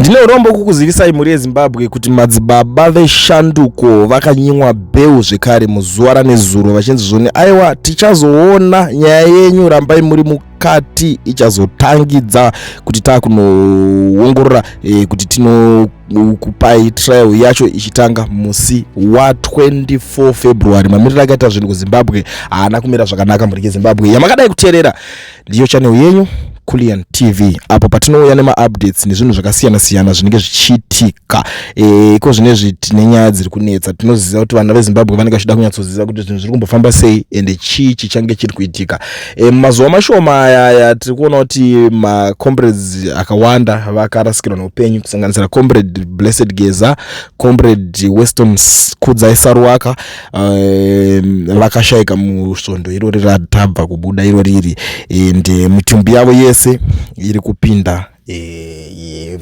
Ndine urombo kukuzivisai mhuri yeZimbabwe kuti madzibaba veshanduko vakanyimwa beu zvekare muzuva ranezuro vachinzi zvoni aiwa tichazoona nyaya yenyu rambai muri mukati ichazotangidza kuti takunoongorora kuti tinokupai trial yacho ichitanga musi wa24 February. Mamiriro akaita zvinhu kuZimbabwe haana kumira zvakanaka mhuri yeZimbabwe. Yamakadai kuteerera ndiyo channel yenyu Kulian TV, apo patinouya nema-updates nezvinhu zvakasiyana-siyana zvinenge zvichiitika. Iko zvinezvi tine nyaya dziri kunetsa. Tinoziva kuti vana veZimbabwe vanenge vachida kunyatsoziva kuti zvinhu zviri kumbofamba sei ende chii chichange chiri kuitika. Mazuva mashoma aya tiri kuona kuti macomrades akawanda vakarasikirwa neupenyu kusanganisira comrade Blessed Geza, comrade Weston Kudzai Saruwaka, vakashayika musvondo irori ratabva kubuda irori ende mitumbi yavo yese iri kupinda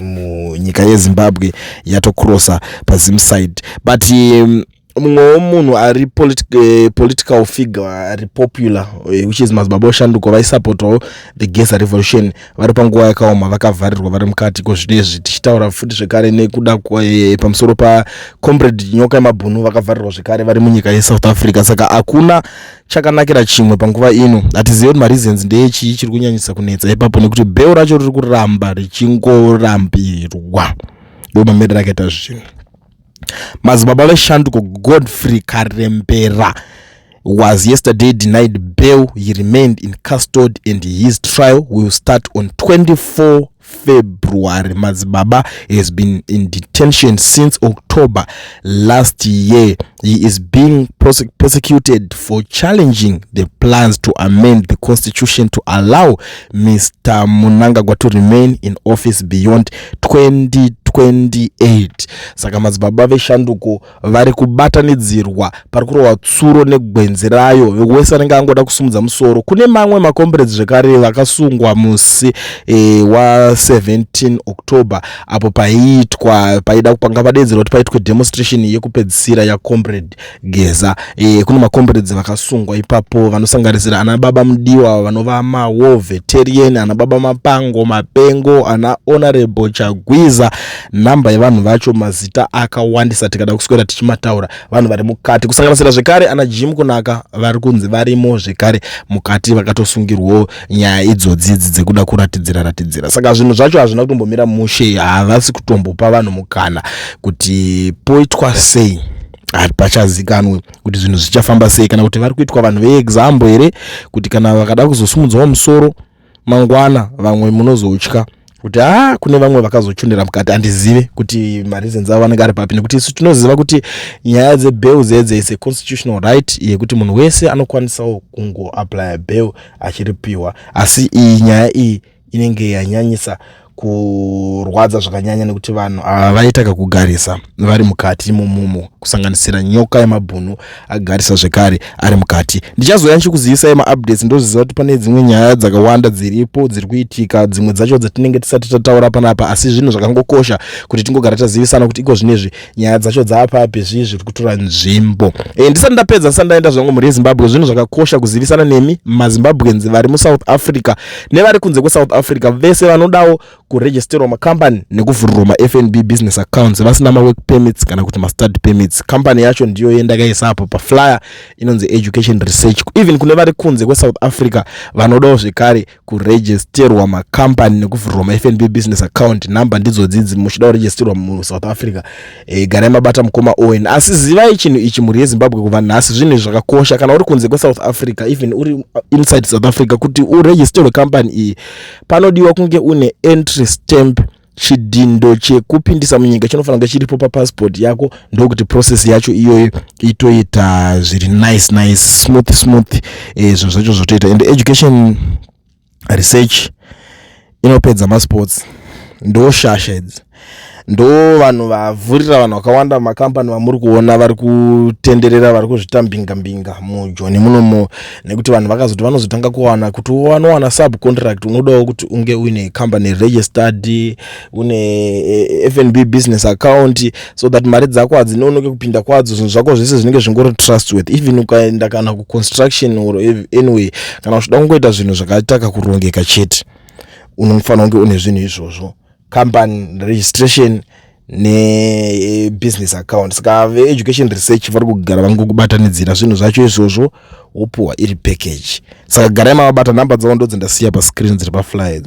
munyika yeZimbabwe yatokrosa paZimside. But mumwe munhu ari political figure ari popular which is madzibaba oshanduko vaisupportawo the Geza revolution vari panguva yakaoma vakavharirwa vari mukati kozvinezvi tichitaura futi zvekare nekuda pamusoro pacomrade nyoka yemabhunu vakavharirwa zvekare vari munyika yeSouth Africa. Saka hakuna chakanakira chimwe panguva ino. Hatizivi kuti mareasons ndechii chiri kunyanyisa kunetsa ipapo nekuti beu racho riri kuramba richingorambirwa. Ndo mamiriro akaita zvinhu. Madzibaba veshanduko Godfrey Karembera was yesterday denied bail. He remained in custody and his trial will start on 24 February. Madzibaba has been in detention since October last year. He is being persecuted for challenging the plans to amend the constitution to allow Mr. Mnangagwa to remain in office beyond 2028. Saka madzibaba veshanduko vari kubatanidzirwa pari kurova tsuro negwenzi rayo wese anenge angoda kusumudza musoro. Kune mamwe macomrades zvekare vakasungwa musi wa 17 October apo paida kupanga padedzerwa kuti paitwe demonstration yekupedzisira ya comrade Geza. Kune macomrades vakasungwa ipapo vanosanganisira ana baba Mudiwa, vanova mawo veteran, ana baba Mapango, Mapengo, ana honorable Chagwiza. Namba yevanhu vacho mazita akawandisa tikada kuswera tichimataura vanhu vari mukati kusanganisira zvekare ana Jim Kunaka vari kunzi varimo zvekare mukati vakatosungirwawo nyaya idzodzi dzekuda kuratidzira. Saka zvinhu zvacho hazvina kutombomira mushe, havasi kutombopa vanhu mukana kuti poitwa sei pachazikanwe kuti zvinhu zvichafamba sei kana kuti vari kuitwa vanhu veexample here kuti kana vakada kuzosumudzwawo musoro mangwana vamwe munozotya kuti kune vamwe vakazochundira mukati. Handizive kuti mareasons avo vanenge ari papi nekuti isu tinoziva kuti nyaya dzebeu dzedze is a constitutional right yekuti munhu wese anokwanisawo kungo apply bail achiripiwa. Asi iyi nyaya iyi inenge yanyanyisa kurwadza zvakanyanya nekuti vanhu vaitaka kugarisa vari mukati imomo kusanganisira nyoka yemabhunu agarisa zvekare ari mukati. Ndichazoya ndichikuzivisai ma-updates ndoziva kuti pane dzimwe nyaya dzakawanda dziripo dziri kuitika, dzimwe dzacho dzatinenge tisati tataura panapa, asi zvinhu zvakangokosha kuti tingogara tazivisana kuti iko zvinezvi nyaya dzacho dzaapapi zvii zviri kutora nzvimbo. Ndisati ndapedza ndisati ndaenda zvangu mhuri yeZimbabwe, zvinhu zvakakosha kuzivisana nemi maZimbabweans vari muSouth Africa nevari kunze kweSouth Africa vese vanodawo kuregisterwa makambani nekuvhurirwa ma-FNB business accounts vasina ma-work permits kana kuti ma-study permits. Company yacho ndiyo yendakaisa apo paflyer inonzi Education Research. Even kune vari kunze kweSouth Africa vanodawo zvekare kuregisterwa makambani nekuvhurirwa ma-FNB business account. Namba ndidzo dzidzi muchida kuregisterwa muSouth Africa. Garai mabata mukoma Owen. Asi zivai chinhu ichi mhuri yeZimbabwe kuva nhasi zvinhu zvakakosha kana uri kunze kweSouth Africa even uri inside South Africa kuti uregisterwe company iyi panodiwa kunge une entry stamp. Chidindo chekupindisa munyika chinofanira kunge chiripo papassport yako ndokuti process yacho iyoyo itoita zviri nice smooth zvinhu zvacho zvotoita. And Education Research inopedza masports ndo shasha idzi ndo vanhu vavhurira vanhu vakawanda makambani vamuri kuona vari kutenderera vari kuzvitambinga mujoni munomo nekuti vanhu vakazoti vanozotanga kuwana kuti wanowana subcontract unodawo kuti unge uine company registered, une FNB business account so that mari dzako hadzinonoke kupinda kwadzo. Zvinhu zvako zvese zvinenge zvingori trustworthy. Even ukaenda kana kuconstruction or anyway kana uchida kungoita zvinhu zvakataka kurongeka chete unofanira kunge une zvinhu izvozvo. company registration ne business account. Saka education research vari kugara vangokubatanidzira zvinhu zvacho izvozvo wopuwa iri package. Saka garai mavabata namba dzavo ndo dzindasiya pa screen dziri pa flyer.